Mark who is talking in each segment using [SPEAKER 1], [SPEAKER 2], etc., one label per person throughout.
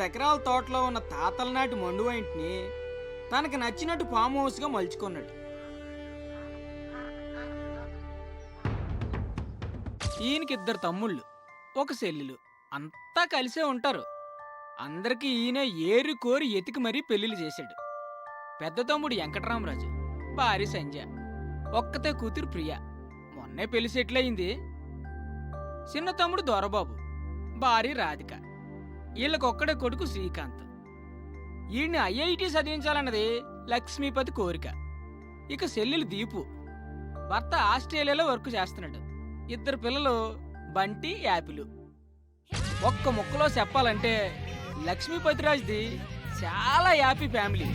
[SPEAKER 1] ఎకరాల తోటలో ఉన్న తాతల నాటి మండువా ఇంటిని తనకి నచ్చినట్టు ఫామ్ హౌస్గా మలుచుకున్నాడు. ఈయనకి 2 తమ్ముళ్ళు, 1 చెల్లెలు, అంతా కలిసే ఉంటారు. అందరికీ ఈయన ఏరి కోరి ఎతికి మరీ పెళ్లిళ్ళు చేశాడు. పెద్ద తమ్ముడు వెంకటరామరాజు, భార్య సంజ, ఒక్కతే కూతురు ప్రియ, మొన్నే పెళ్లి సెటిల్ అయింది. చిన్న తమ్ముడు దొరబాబు, భార్య రాధిక, వీళ్ళకొక్కడే కొడుకు శ్రీకాంత్. ఈయన్ని ఐఐటి చదివించాలన్నది లక్ష్మీపతి కోరిక. ఇక చెల్లెలు దీపు, భర్త ఆస్ట్రేలియాలో వర్క్ చేస్తున్నాడు. 2 పిల్లలు బంటి, యాపిల్. ఒక్క ముక్కలో చెప్పాలంటే లక్ష్మీపతిరాజ్ది చాలా హ్యాపీ ఫ్యామిలీ.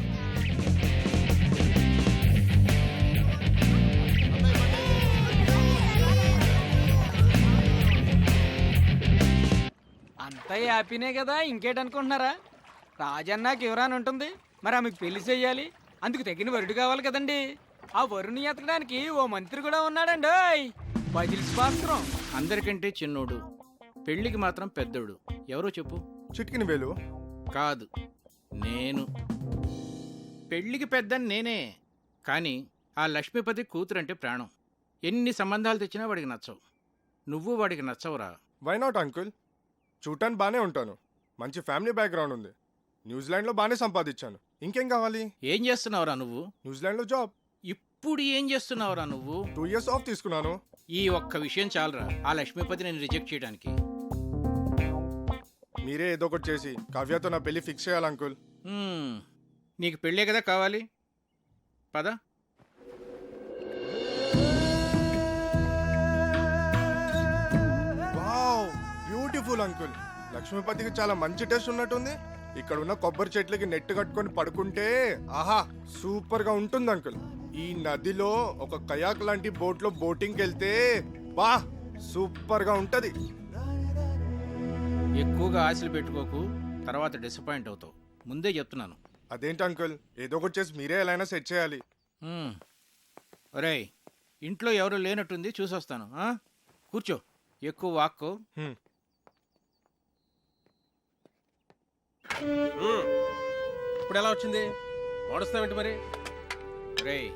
[SPEAKER 1] అంతా హ్యాపీనే కదా, ఇంకేటనుకుంటున్నారా? రాజన్నాకి ఎవరాని ఉంటుంది, మరి ఆమెకు పెళ్లి చెయ్యాలి, అందుకు తగిన వరుడు కావాలి కదండి. ఆ వరుని ఎతకడానికి ఓ మంత్రి కూడా ఉన్నాడండి, బజిల్స్ భాస్కరం.
[SPEAKER 2] అందరికంటే చిన్నోడు, పెళ్లికి మాత్రం పెద్దోడు. ఎవరో చెప్పు.
[SPEAKER 3] చిట్కిన వేలు
[SPEAKER 2] కాదు, నేను. పెళ్లికి పెద్దని నేనే, కానీ ఆ లక్ష్మీపతి కూతురంటే ప్రాణం. ఎన్ని సంబంధాలు తెచ్చినా వాడికి నచ్చవు. నువ్వు వాడికి నచ్చవురా.
[SPEAKER 3] Why not uncle? చూడటానికి బాగానే ఉంటాను, మంచి ఫ్యామిలీ బ్యాక్గ్రౌండ్ ఉంది, న్యూజిలాండ్లో బాగానే సంపాదించాను, ఇంకేం కావాలి?
[SPEAKER 2] ఏం చేస్తున్నావురా నువ్వు?
[SPEAKER 3] న్యూజిలాండ్లో జాబ్.
[SPEAKER 2] ఇప్పుడు ఏం చేస్తున్నావురా నువ్వు?
[SPEAKER 3] 2 years ఆఫ్ తీసుకున్నాను.
[SPEAKER 2] ఈ ఒక్క విషయం చాలరా ఆ లక్ష్మీపతి నేను రిజెక్ట్ చేయడానికి.
[SPEAKER 3] మీరే ఏదో ఒకటి చేసి కావ్యతో నా పెళ్లి ఫిక్స్ చేయాలి అంకుల్.
[SPEAKER 2] నీకు పెళ్ళే కదా కావాలి, పద.
[SPEAKER 3] Wow, beautiful uncle. లక్ష్మీపతికి చాలా మంచి టేస్ట్ ఉన్నట్టుంది. ఇక్కడ ఉన్న కొబ్బరి చెట్లకి నెట్ కట్టుకొని పడుకుంటే ఆహా సూపర్ గా ఉంటుంది అంకుల్. ఈ నదిలో ఒక కయాక్ లాంటి బోట్ లో బోటింగ్ వెళ్తే బా సూపర్ గా ఉంటది.
[SPEAKER 2] ఎక్కువగా ఆశలు పెట్టుకోకు, తర్వాత డిసప్పాయింట్ అవుతావు, ముందే చెప్తున్నాను.
[SPEAKER 3] అదేంటి అంకుల్, ఏదో ఒకటి చేసి మీరే ఎలా అయినా సెట్ చేయాలి.
[SPEAKER 2] ఒరేయ్, ఇంట్లో ఎవరు లేనట్టుంది, చూసొస్తాను. కూర్చో, ఎక్కువ వాక్కో.
[SPEAKER 4] ఇప్పుడు ఎలా వచ్చింది? వాడుస్తావేంటి మరి?
[SPEAKER 2] రేయ్,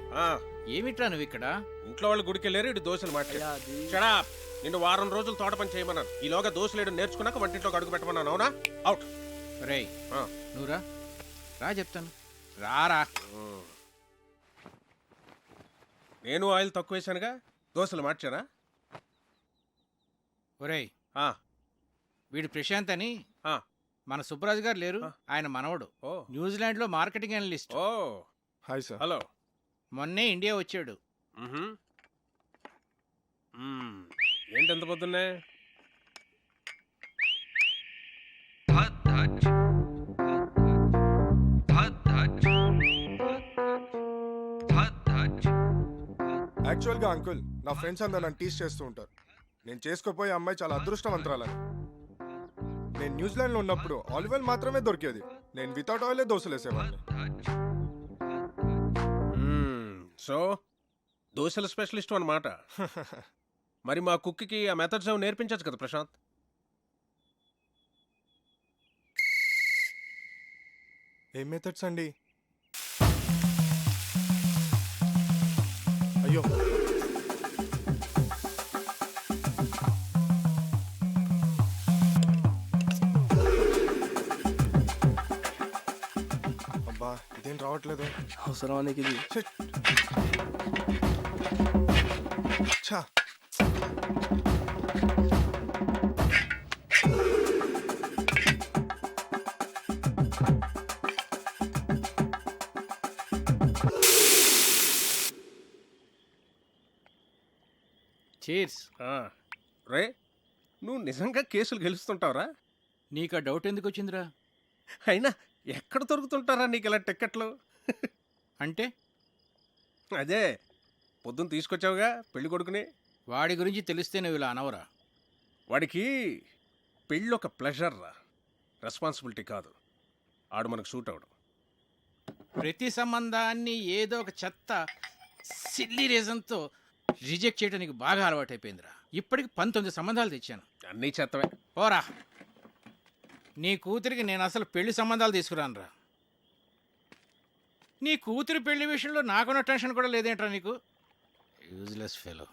[SPEAKER 2] ఏమిట్రా నువ్వు ఇక్కడ?
[SPEAKER 4] ఇంట్లో వాళ్ళు గుడికి వెళ్ళారు, ఇటు దోశలు మాట. నిన్ను వారం రోజులు తోట పని చేయమన్నాను. ఈలోగా దోశలేడు నేర్చుకున్నాక వంటింట్లో అడుగు పెట్టమన్నాను, అవునా? అవుట్.
[SPEAKER 2] రేయ్, నువ్వురా, రా చెప్తాను, రారా.
[SPEAKER 4] నేను ఆయిల్ తక్కువ వేసానుగా, దోశలు మార్చానా?
[SPEAKER 2] ఒరేయ్, వీడు ప్రశాంత్ అని మన సుబ్బరాజు గారు లేరు, ఆయన మనవడు, న్యూజిలాండ్ లో marketing analyst.
[SPEAKER 3] Hi sir.
[SPEAKER 4] Hello.
[SPEAKER 2] మొన్నే ఇండియా వచ్చాడు.
[SPEAKER 4] ఏంటి ఎంత పొద్దున్నే?
[SPEAKER 3] యాక్చువల్గా అంకుల్, నా ఫ్రెండ్స్ అందరూ నన్ను టీచ్ చేస్తూ ఉంటారు. నేను చేసుకోపోయే అమ్మాయి చాలా అదృష్టవంతురాలని. నేను న్యూజిలాండ్లో ఉన్నప్పుడు ఆలివ్ ఆయిల్ మాత్రమే దొరికేది. నేను వితౌట్ ఆయిలే దోశలు వేసేవాడిని.
[SPEAKER 4] సో దోశల స్పెషలిస్ట్ అన్నమాట. మరి మా కుక్కి ఆ మెథడ్స్ ఏమో నేర్పించచ్చు కదా ప్రశాంత్?
[SPEAKER 3] ఏం మెథడ్స్ అండి? అయ్యో, అబ్బా ఇదేం రావట్లేదు.
[SPEAKER 5] అవసరం నీకు ఇది?
[SPEAKER 3] ఛా,
[SPEAKER 2] చీర్స్.
[SPEAKER 4] రే, నువ్వు నిజంగా కేసులు గెలుస్తుంటావురా?
[SPEAKER 2] నీకు ఆ డౌట్ ఎందుకు వచ్చిందిరా?
[SPEAKER 4] అయినా ఎక్కడ దొరుకుతుంటారా నీకు ఇలా టిక్కెట్లు?
[SPEAKER 2] అంటే
[SPEAKER 4] అదే పొద్దున్న తీసుకొచ్చావుగా పెళ్లి కొడుకుని.
[SPEAKER 2] వాడి గురించి తెలిస్తే నువ్వు ఇలా అనవరా?
[SPEAKER 4] వాడికి పెళ్ళి ఒక ప్లెజర్ రా, రెస్పాన్సిబిలిటీ కాదు. ఆడు మనకు సూట్ అవడం.
[SPEAKER 2] ప్రతి సంబంధాన్ని ఏదో ఒక చెత్త సిల్లీ రీజన్తో రిజెక్ట్ చేయడం నీకు బాగా అలవాటైపోయిందిరా. ఇప్పటికి 19 సంబంధాలు తెచ్చాను.
[SPEAKER 4] అన్నీ చెత్తవే.
[SPEAKER 2] పోరా. నీ కూతురికి నేను అసలు పెళ్లి సంబంధాలు తీసుకురానురా. నీ కూతురి పెళ్లి విషయంలో నాకున్న టెన్షన్ కూడా లేదేంట్రా నీకు? Useless fellow.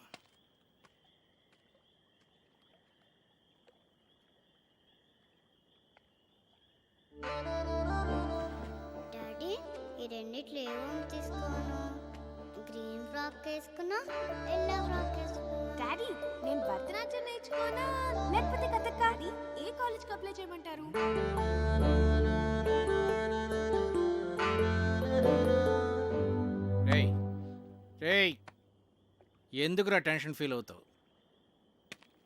[SPEAKER 5] డాడీ ఈ రెండిట్లో ఏమో తీసుకోను. గ్రీన్ ఫ్రాక్ వేసుకున్నా, ఎల్లో ఫ్రాక్ వేసుకున్నా.
[SPEAKER 6] డాడీ నేను భరతనాట్యం నేర్చుకోనా లేకపోతే కథక్? ఏ కాలేజ్కి అప్లై చేయమంటారు?
[SPEAKER 2] రేయ్ రేయ్, ఎందుకురా టెన్షన్ ఫీల్ అవుతావు?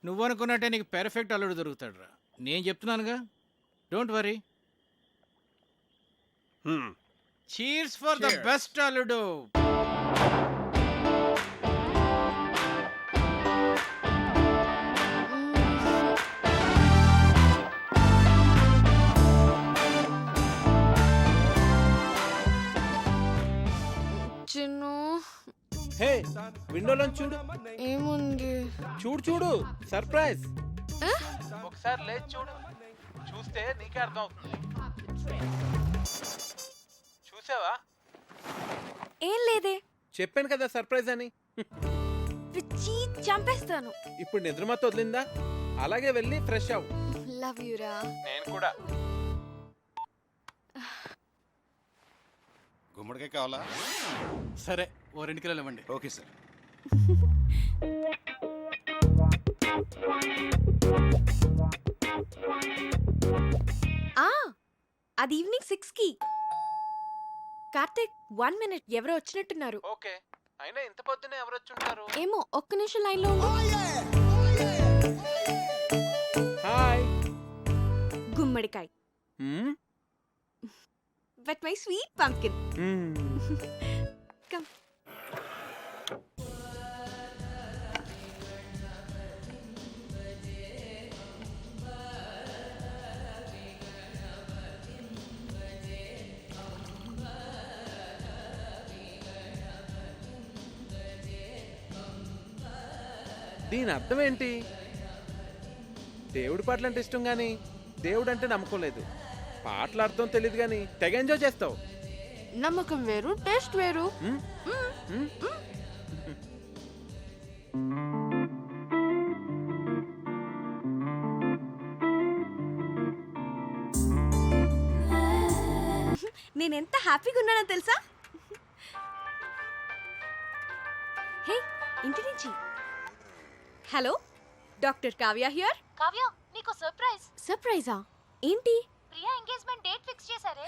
[SPEAKER 2] నువ్వు అనుకున్నట్టే నీకు పెర్ఫెక్ట్ అల్లుడు దొరుకుతాడు రా. నేను చెప్తున్నానుగా, don't worry. Cheers for the best అల్లుడు.
[SPEAKER 6] చిన్ను
[SPEAKER 7] హే, విండోలో చూడు.
[SPEAKER 6] ఏముంది?
[SPEAKER 7] చూడు చూడు, సర్ప్రైజ్.
[SPEAKER 2] ఒకసారి లేచి చూడు, చూస్తే నీకే అర్థం అవుతుంది. చూసావా?
[SPEAKER 6] ఏం లేదే.
[SPEAKER 7] చెప్పాను కదా సర్ప్రైజ్ అని.
[SPEAKER 6] పిచ్చి చంపేస్తాను.
[SPEAKER 7] ఇప్పుడు నిద్రమత్త వదిలిందా? అలాగే వెళ్ళి ఫ్రెష్ అవ్వు.
[SPEAKER 6] లవ్ యూ రా.
[SPEAKER 2] నేను కూడా.
[SPEAKER 8] గుమ్మడికాయ కావాలా?
[SPEAKER 2] సరే, ఓ 2 కిలోలు ఇవ్వండి.
[SPEAKER 8] Okay sir.
[SPEAKER 6] అది ఈవినింగ్ 6కి. కార్తిక్ 1 minute, ఎవరో వచ్చినట్టున్నారు.
[SPEAKER 7] ఓకే, అయినా ఇంత పొద్దునే ఎవరు వచ్చుంటారు?
[SPEAKER 6] ఏమో, ఒక్క నిమిషం లైన్లో ఉండు.
[SPEAKER 7] హాయ్.
[SPEAKER 6] గుమ్మడికాయ్. But my sweet pumpkin. Come.
[SPEAKER 7] దీని అర్థం ఏంటి? దేవుడి పాటలు అంటే ఇష్టం కానీ దేవుడు అంటే నమ్మకం లేదు. పాటల అర్థం తెలియదు కానీ తెగ ఎంజాయ్ చేస్తావు.
[SPEAKER 6] నమ్మకం వేరు, టేస్ట్ వేరు. నేనెంత హ్యాపీగా ఉన్నానో తెలుసా? హే, ఇంటి నుంచి. Hello, doctor Kavya here.
[SPEAKER 9] Kavya, నీకు సర్ప్రైజ్.
[SPEAKER 6] సర్ప్రైజా? ఏంటి?
[SPEAKER 9] ప్రియా ఎంగేజ్మెంట్ డేట్ ఫిక్స్ చేశారే.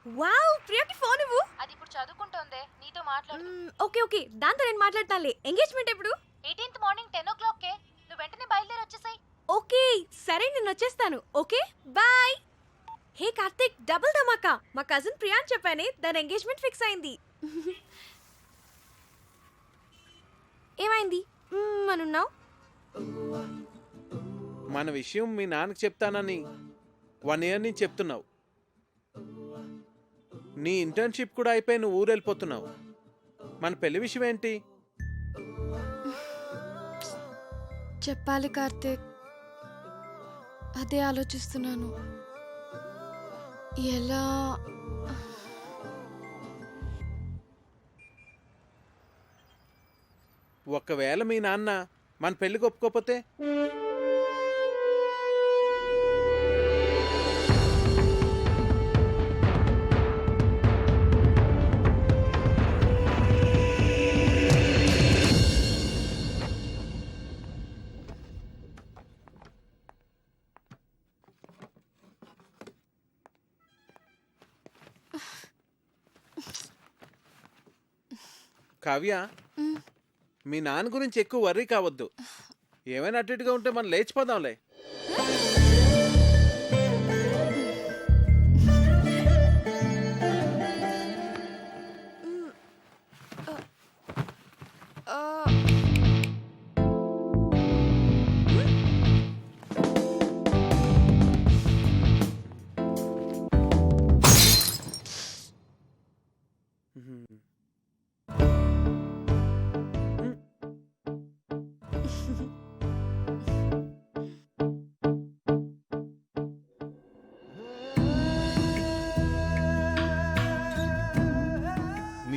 [SPEAKER 6] వావ్, ప్రియకి ఫోన్ ఇవ్వు.
[SPEAKER 9] అది ఇప్పుడు చదువుకుంటోందే, నీతో మాట్లాడు.
[SPEAKER 6] ఓకే ఓకే, దాంతో నేను మాట్లాడతానులే. ఎంగేజ్మెంట్ ఎప్పుడు?
[SPEAKER 9] 18th మార్నింగ్ 10 o'clock కే. నువ్వు వెంటనే బయలుదేరి వచ్చేసాయి.
[SPEAKER 6] ఓకే సరే, నేను వచ్చేస్తాను. Okay bye. Hey Karthik, double ధమాకా. మా కజిన్ ప్రియాన్ చెప్పానే, దాని ఎంగేజ్మెంట్ ఫిక్స్ అయింది. ఏమైంది అనున్నావు?
[SPEAKER 7] మన విషయం మీ నాన్నకి చెప్తానని 1 year నుంచి చెప్తున్నావు. నీ ఇంటర్న్షిప్ కూడా అయిపోయి నువ్వు ఊరు వెళ్ళిపోతున్నావు. మన పెళ్లి విషయం ఏంటి?
[SPEAKER 6] చెప్పాలి కార్తిక్, అదే ఆలోచిస్తున్నాను. ఎలా?
[SPEAKER 7] ఒకవేళ మీ నాన్న మన పెళ్లికి ఒప్పుకోకపోతే? కావ్య, మీ నాన్న గురించి ఎక్కువ వర్రీ కావద్దు. ఏమైనా అటు ఇటుగా ఉంటే మనం లేచిపోదాంలే.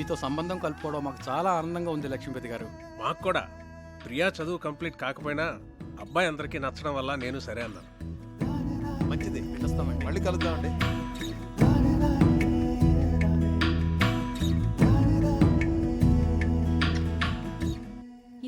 [SPEAKER 8] మీతో సంబంధం కలుపుకోవడం మాకు చాలా ఆనందంగా ఉంది లక్ష్మీపతి గారు.
[SPEAKER 4] మాకు కూడా ప్రియా చదువు కంప్లీట్ కాకపోయినా అబ్బాయి అందరికీ నచ్చడం వల్ల నేను సరే అన్నాను.
[SPEAKER 8] మంచిది, వెళ్ళొస్తామండి.
[SPEAKER 10] మళ్ళీ కలుద్దామండి.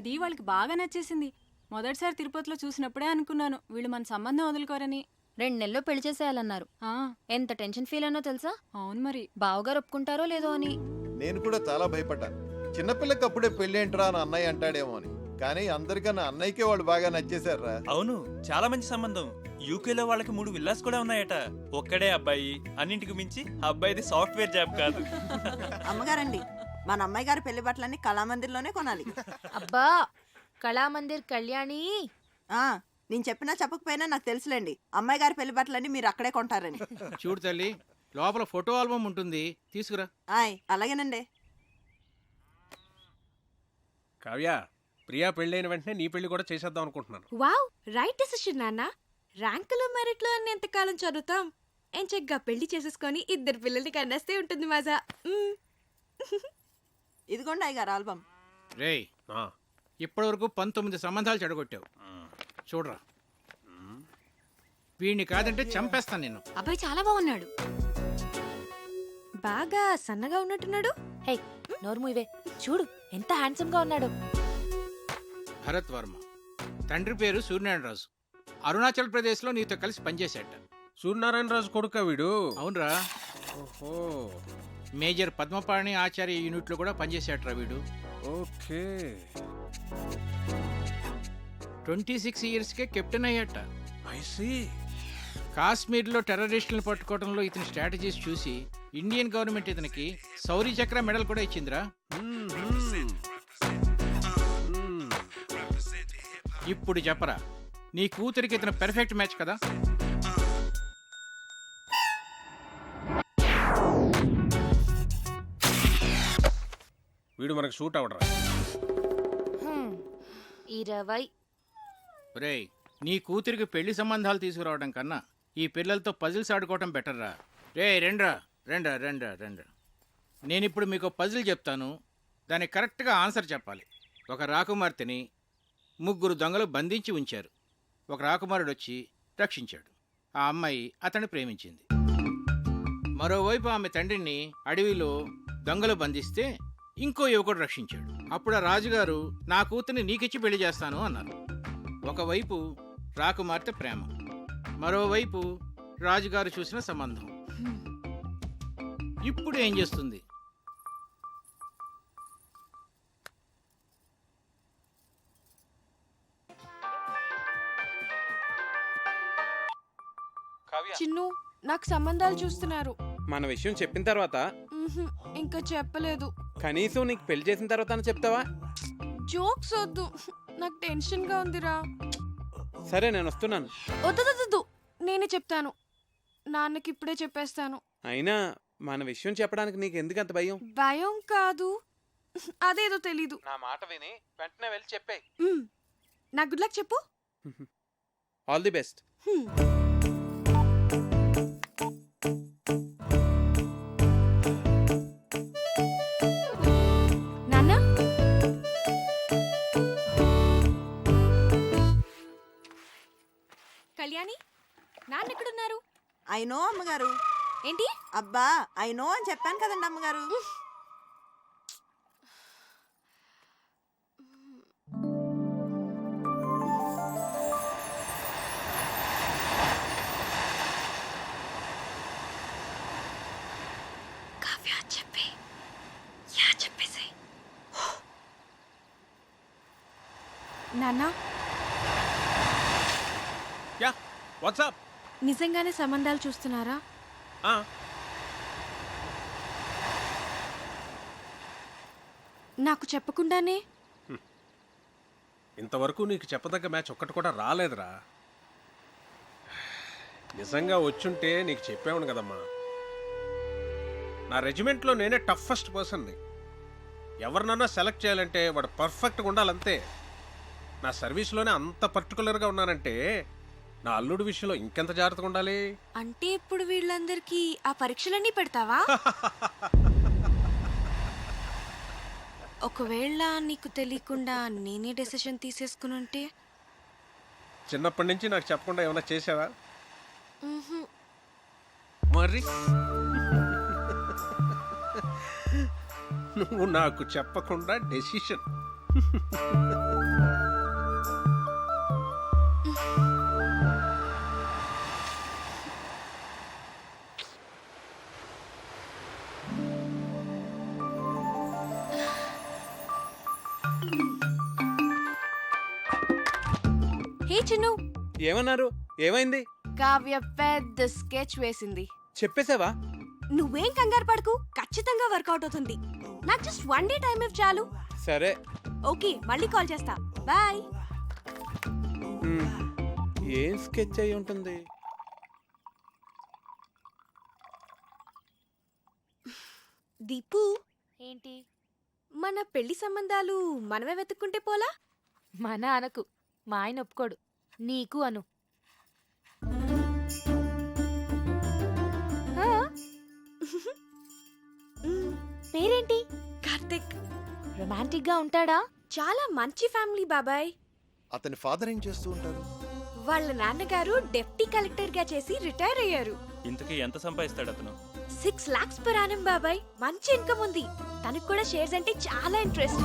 [SPEAKER 11] ఇది వాళ్ళకి బాగా నచ్చేసింది. మొదటిసారి తిరుపతిలో చూసినప్పుడే అనుకున్నాను వీళ్ళు మన సంబంధం వదులుకోరని.
[SPEAKER 9] 2 నెలల్లో పెళ్లి చేసేయాలన్నారు.
[SPEAKER 11] ఆ,
[SPEAKER 9] ఎంత టెన్షన్ ఫీల్ అయినో తెలుసా?
[SPEAKER 11] అవును మరి.
[SPEAKER 9] బావగారు ఒప్పుకుంటారో లేదో అని.
[SPEAKER 10] నేను కూడా చాలా భయపడ్డాను. చిన్నపిల్లకి అప్పుడే పెళ్ళేంట్రా అని అన్నయ్య అంటాడేమో అని. కానీ అందరికన్నా అన్నయ్యకే వాళ్ళు బాగా నచ్చేశారా.
[SPEAKER 12] అవును, చాలా మంచి సంబంధం. యూకేలో వాళ్ళకి 3 విల్లాస్ కూడా ఉన్నాయట. ఒక్కడే అబ్బాయి, అన్నింటికి మించి ఆ అబ్బాయిది సాఫ్ట్వేర్ జాబ్ కాదు.
[SPEAKER 13] అమ్మగారండి, మన అమ్మాయి గారి పెళ్లి బట్టలన్నీ కళామందిర్లోనే కొనాలి.
[SPEAKER 9] అబ్బా, కళామందిర్ కళ్యాణి.
[SPEAKER 13] నేను చెప్పినా చెప్పకపోయినా నాకు తెలుసులేండి, అమ్మాయి గారి పెళ్లి బట్టలన్నీ మీరు అక్కడే కొంటారని.
[SPEAKER 2] చూడు తల్లి, లోపల ఫోటో ఆల్బమ్ ఉంటుంది, తీసుకురా.
[SPEAKER 13] అలాగేనండి.
[SPEAKER 4] కావ్య, ప్రియా పెళ్ళైన వెంటనే నీ పెళ్లి కూడా చేసేద్దాం అనుకుంటున్నాను.
[SPEAKER 6] వావ్, రైట్ డెసిషన్ నాన్న. ర్యాంకులు మెరిట్లు అన్ని ఎంతకాలం చదువుతాం? ఎంచగ్గా పెళ్లి చేసేసుకొని 2 పిల్లల్ని కన్నేస్తే ఉంటుంది మజా.
[SPEAKER 13] ఇదిగోండి అయ్యగారు ఆల్బమ్.
[SPEAKER 2] రేయ్, ఇప్పటివరకు 19 సంబంధాలు చెడగొట్టావు. చూడరా, వీడిని కాదంటే చంపేస్తాను నేను.
[SPEAKER 9] అబ్బాయి చాలా బాగున్నాడు.
[SPEAKER 6] బాగా సన్నగా ఉన్నట్టున్నాడు.
[SPEAKER 9] హే, నోర్ము ఇవే. చూడు ఎంత హ్యాండ్సమ్ గా ఉన్నాడు.
[SPEAKER 2] భరత్ వర్మ, తండ్రి పేరు సూర్యనారాయణరాజు. అరుణాచల్ ప్రదేశ్ లో నీతో కలిసి పనిచేశాట.
[SPEAKER 4] సూర్యనారాయణరాజు కొడుకా వీడు?
[SPEAKER 2] అవునరా.
[SPEAKER 4] ఓహో,
[SPEAKER 2] మేజర్ పద్మపాణి ఆచార్య యూనిట్ లో కూడా పనిచేశాట్రా వీడు.
[SPEAKER 4] ఓకే.
[SPEAKER 2] 26 ఇయర్స్కే కెప్టెన్ అయ్యాట.
[SPEAKER 4] I see.
[SPEAKER 2] కాశ్మీర్లో టెర్రరిస్టులను పట్టుకోవడంలో ఇతని స్ట్రాటజీస్ చూసి ఇండియన్ గవర్నమెంట్ ఇతనికి శౌర్య చక్ర మెడల్ కూడా ఇచ్చిందిరా. ఇప్పుడు చెప్పరా, నీ కూతురికి ఇతను పెర్ఫెక్ట్ మ్యాచ్ కదా?
[SPEAKER 4] వీడు మనకు షూట్ అవడరా.
[SPEAKER 9] 20.
[SPEAKER 2] రేయ్, నీ కూతురికి పెళ్లి సంబంధాలు తీసుకురావడం కన్నా ఈ పిల్లలతో పజిల్స్ ఆడుకోవటం బెటర్రా. రే రెండ్రా రెండ్రా రెండ్రా రెండ్రా. నేనిప్పుడు మీకు పజిల్ చెప్తాను, దానికి కరెక్ట్గా ఆన్సర్ చెప్పాలి. ఒక రాకుమార్తెని 3 దొంగలు బంధించి ఉంచారు. ఒక రాకుమారుడు వచ్చి రక్షించాడు. ఆ అమ్మాయి అతన్ని ప్రేమించింది. మరోవైపు ఆమె తండ్రిని అడవిలో దొంగలు బంధిస్తే ఇంకో యువకుడు రక్షించాడు. అప్పుడు ఆ రాజుగారు నా కూతుర్ని నీకిచ్చి పెళ్లి చేస్తాను అన్నారు. ఒకవైపు రాకుమార్తె ప్రేమ, మరోవైపు రాజుగారు చూసిన సంబంధం. ఇప్పుడు ఏం చేస్తుంది?
[SPEAKER 6] చిన్ను, నాకు సంబంధాలు చూస్తున్నారు.
[SPEAKER 7] మన విషయం చెప్పిన తర్వాత
[SPEAKER 6] ఇంకా చెప్పలేదు.
[SPEAKER 7] కనీసం నీకు పెళ్లి చేసిన తర్వాత చెప్తావా?
[SPEAKER 6] జోక్స్ వద్దు, నాకు టెన్షన్ గా ఉందిరా.
[SPEAKER 7] సరే, నేను వస్తున్నాను.
[SPEAKER 6] వద్దు, నేనే చెప్తాను. నాన్నకి ఇప్పుడే చెప్పేస్తాను.
[SPEAKER 7] అయినా మన విషయం చెప్పడానికి నీకు ఎందుకు అంత భయం?
[SPEAKER 6] భయం కాదు, అదేదో తెలీదు.
[SPEAKER 7] నా మాట విని వెంటనే వెళ్ళి చెప్పే.
[SPEAKER 6] నా గుడ్ లక్ చెప్పు.
[SPEAKER 7] All the best.
[SPEAKER 6] నాన్న, కళ్యాణి, నాన్న ఎక్కడున్నారు?
[SPEAKER 13] ఐ నో అమ్మగారు.
[SPEAKER 6] ఏంటి?
[SPEAKER 13] అబ్బా, ఐ నో అని చెప్పాను కదండి అమ్మగారు.
[SPEAKER 6] నాన్న,
[SPEAKER 4] యా, వాట్సాప్.
[SPEAKER 6] నిజంగానే సంబంధాలు చూస్తున్నారా? నాకు చెప్పకుండానే?
[SPEAKER 4] ఇంతవరకు నీకు చెప్పదగ్గ మ్యాచ్ ఒక్కటి కూడా రాలేదురా. నిజంగా వచ్చుంటే నీకు చెప్పావును కదమ్మా. నా రెజిమెంట్లో నేనే టఫెస్ట్ పర్సన్ని. ఎవరినన్నా సెలెక్ట్ చేయాలంటే వాడు పర్ఫెక్ట్గా ఉండాలంతే. నా సర్వీస్లోనే అంత పర్టికులర్గా ఉన్నానంటే నా అల్లుడి విషయంలో ఇంకెంత జాగ్రత్తగా ఉండాలి.
[SPEAKER 6] అంటే ఇప్పుడు వీళ్ళందరికీ ఆ పరీక్షలన్నీ పెడతావా? ఒకవేళ నీకు తెలియకుండా నేనే డెసిషన్ తీసేసుకుని ఉంటే
[SPEAKER 4] చిన్నప్పటి నుంచి నాకు చెప్పకుండా ఏమైనా చేసావా? మరి నువ్వు నాకు చెప్పకుండా డెసిషన్.
[SPEAKER 6] హే చిన్ను,
[SPEAKER 7] ఏమన్నారు? ఏమైంది?
[SPEAKER 6] కావ్య పెద్ద స్కెచ్ వేసింది.
[SPEAKER 7] చెప్పేసావా?
[SPEAKER 6] నువ్వేం కంగారు పడకు, ఖచ్చితంగా వర్కౌట్ అవుతుంది. నాకు జస్ట్ 1 డే టైం ఇవ్వు చాలు.
[SPEAKER 7] సరే.
[SPEAKER 6] ఓకే, మళ్ళీ కాల్ చేస్తా. బాయ్.
[SPEAKER 7] ఏం స్కెచ్ అయి ఉంటుంది?
[SPEAKER 6] దీపు,
[SPEAKER 9] ఏంటి?
[SPEAKER 6] మన పెళ్లి సంబంధాలు మనమే వెతుక్కుంటే పోలా?
[SPEAKER 9] మన అనకు, మా ఆయన ఒప్పుకోడు. నీకు అను. పేరేంటి?
[SPEAKER 6] కార్తిక్.
[SPEAKER 9] రొమాంటిక్ గా ఉంటాడా?
[SPEAKER 6] చాలా మంచి ఫ్యామిలీ బాబాయ్.
[SPEAKER 10] అతని ఫాదర్ ఏం చేస్తూ ఉంటారు?
[SPEAKER 6] వాళ్ళ నాన్నగారు డెప్యూటీ కలెక్టర్ గా చేసి రిటైర్ అయ్యారు.
[SPEAKER 12] ఇంతకీ ఎంత సంపాదిస్తాడు అతను?
[SPEAKER 6] 6 lakhs per annum బాబాయ్. మంచి ఇన్కమ్ ఉంది. తనకు కూడా షేర్స్ అంటే చాలా ఇంట్రెస్ట్.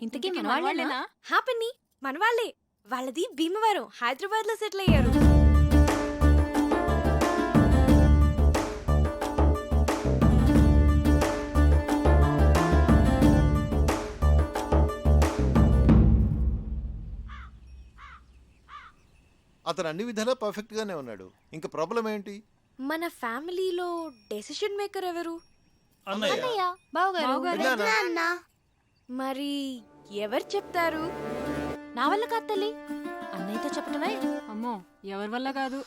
[SPEAKER 9] ఇంతకీ
[SPEAKER 11] మన
[SPEAKER 9] మనవాళ్ళేనా?
[SPEAKER 11] వాళ్ళేనా?
[SPEAKER 6] హ్యాపీని మనవాళ్లే. వాళ్ళది భీమవరం, హైదరాబాద్ లో సెటిల్ అయ్యారు.
[SPEAKER 10] అతను అన్ని విధాలా పర్ఫెక్ట్ గానే ఉన్నాడు. ఇంకా ప్రాబ్లం ఏంటి?
[SPEAKER 6] మన ఫ్యామిలీలో డెసిషన్ మేకర్ ఎవరు?
[SPEAKER 12] అన్నయ్య.
[SPEAKER 11] బావగారు.
[SPEAKER 6] మరి ఎవరు చెప్తారు?
[SPEAKER 9] నా వల్ల కాదు తల్లి, అన్నయ్యతో చెప్పటమే.
[SPEAKER 11] అమ్మో, ఎవరి వల్ల కాదు.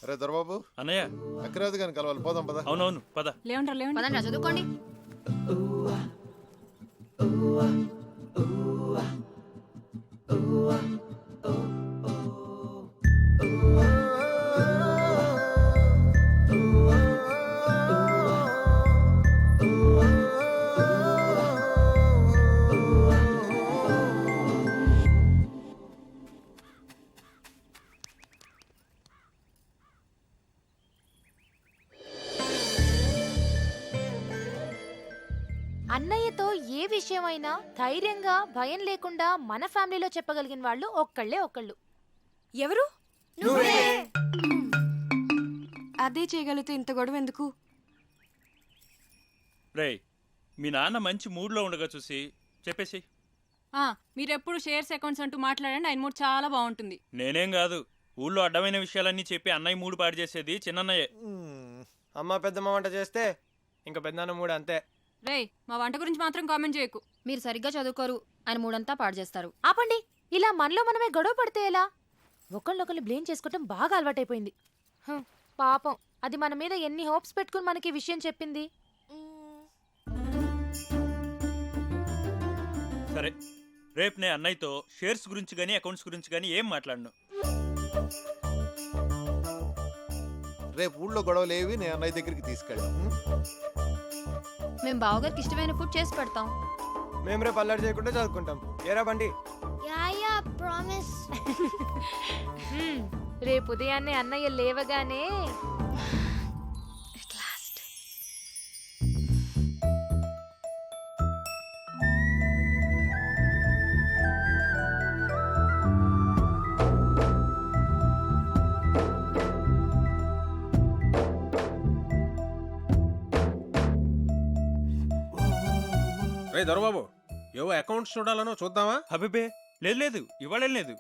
[SPEAKER 10] అరే దొరబాబు,
[SPEAKER 12] అన్నయ్య.
[SPEAKER 10] అక్కరాదు కానీ కలవాలి. పోదాం పద.
[SPEAKER 12] అవునవును, పద.
[SPEAKER 11] లేవండి.
[SPEAKER 9] చదువుకోండి. అన్నయ్యతో ఏ విషయమైనా ధైర్యంగా భయం లేకుండా మన ఫ్యామిలీలో చెప్పగలిగిన వాళ్ళు ఒక్కళ్ళు.
[SPEAKER 6] ఎవరు? అదే చేయగలిగితే ఇంత గొడవ ఎందుకు?
[SPEAKER 12] రేయ్, మీ నాన్న మంచి మూడ్లో ఉండగా చూసి చెప్పేసి.
[SPEAKER 11] మీరెప్పుడు షేర్స్ అకౌంట్స్ అంటూ మాట్లాడండి, ఆయన మూడు చాలా బాగుంటుంది.
[SPEAKER 12] నేనేం కాదు, ఊళ్ళో అడ్డమైన విషయాలన్నీ చెప్పి అన్నయ్య మూడు పాడు చేసేది చిన్నన్నయ్యే.
[SPEAKER 8] అమ్మ పెద్దమ్మ వంట చేస్తే ఇంకా పెద్దనాన్న మూడు అంతే.
[SPEAKER 11] రేయ్, మా వంట గురించి మాత్రం కామెంట్ చేయకు.
[SPEAKER 9] మీరు సరిగ్గా చదువుకోరు, ఆయన మూడంతా పాడు చేస్తారు. ఆపండి, ఇలా మనలో మనమే గొడవ పడితే ఎలా? ఒకళ్ళొకళ్ళు బ్లేమ్ చేసుకోవటం బాగా అలవాటైపోయింది. పాపం, అది మన మీద ఎన్ని హోప్స్ పెట్టుకుని మనకి విషయం చెప్పింది.
[SPEAKER 12] సరే, రేపు నేను అన్నయ్యతో షేర్స్ గురించి కానీ అకౌంట్స్ గురించి కానీ ఏం మాట్లాడను.
[SPEAKER 10] రేపు ఊళ్ళో గొడవలేవి నేను అన్నయ్య దగ్గరికి తీసుకెళ్ళాం.
[SPEAKER 9] మేము బావగారికి ఇష్టమైన ఫుడ్ చేసి పెడతాం.
[SPEAKER 8] మేము రేపు అల్లరి చేయకుండా చదువుకుంటాం. ఏరా బండి?
[SPEAKER 5] Yeah promise.
[SPEAKER 9] రేపు ఉదయాన్నే అన్నయ్య లేవగానే
[SPEAKER 4] రే దొరబాబు, ఏవో అకౌంట్స్ చూడాలనో చూద్దామా?
[SPEAKER 12] అబ్బే, లేదు లేదు ఇవాళ లేదు